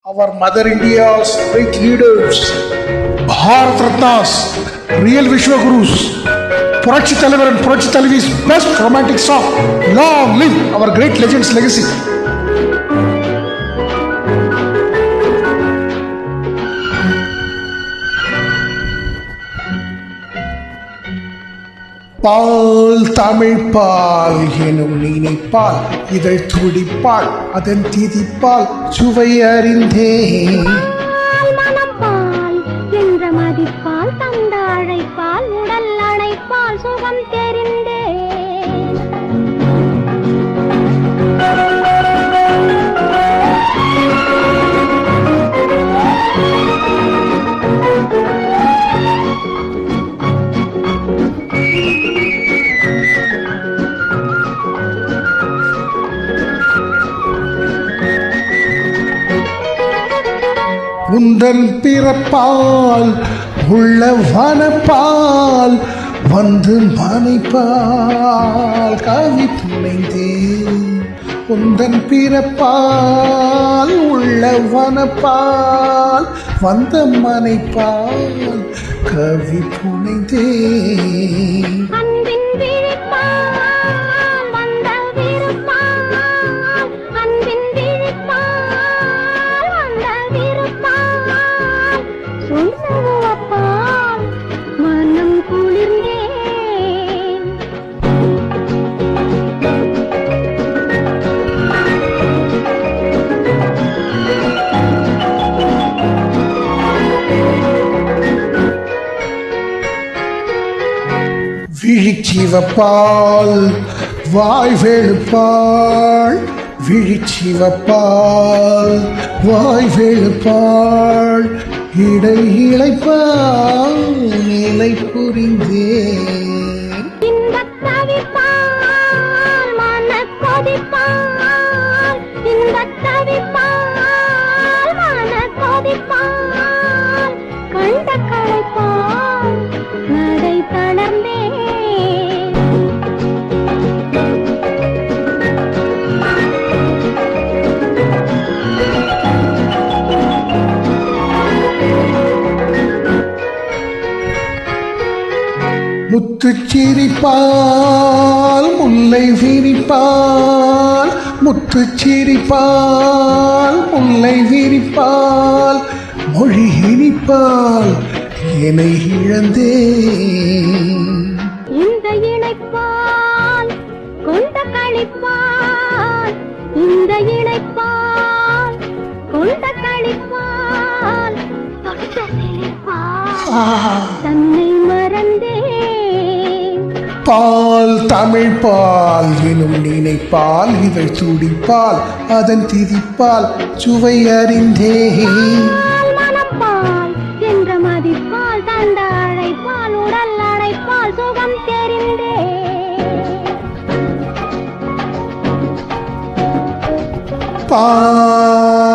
our Mother India's great leaders, Bharat Ratnas, real Vishwagurus, Purachi Talavar and Purachi Talavi's best romantic song. Long live our great legends' legacy. பால் தமிழ் பால் எனும் நினைப்பால் இதழ் துடிப்பால் அதன் திதிப்பால் சுவை அறிந்தேன். மனப்பால் என்ற மதிப்பால் தந்த அழைப்பால் உடல் அணைப்பால் சுகம் தெரிந்தேன். உந்தன் பிறப்பால் உள்ள வனப்பால் வந்து மனைப்பால் கவி புனைந்தேன். உந்தன் பிறப்பால் உள்ள வனப்பால் வந்த மனைப்பால் கவி புனைந்தேன். அன்பின் விழிப்பால் வந்த விருப்பால், அன்பின் விழிப்பால் வந்த விருப்பால், சொல்லப்பால் மனம் குளிர்ந்தேன். விழிச்சிவப்பால் வாய் வெளுப்பாள், விழிச்சிவப்பால் வாய் வெளுப்பாள், இடை இழைப்பால் நிலை புரிந்தேன். இன்பத் தவிப்பால் மனக் கொதிப்பால், இன்பத் தவிப்பால் மனக் கொதிப்பால், கண்ட களைப்பால் நடை தளர்ந்தேன். முத்துச் சிரிப்பால் முல்லை விரிப்பால், முத்துச் சிரிப்பால் முல்லை விரிப்பால், மொழி இனிப்பால் என்னை இழந்தேன். இந்த இணைப்பால் கொண்ட களிப்பால், இந்த இணைப்பால் கொண்ட களிப்பால், தொட்ட சிரிப்பால் தன்னை மறந்தேன். பால் தமிழ் பால் எனும் நினைப்பால் இதழ் துடிப்பால் அதன் திதிப்பால் சுவை அறிந்தேன். மனப்பால் என்ற மதிப்பால் தந்த அழைப்பால் உடல் அழைப்பால் சுகம் தெரிந்தேன். பால்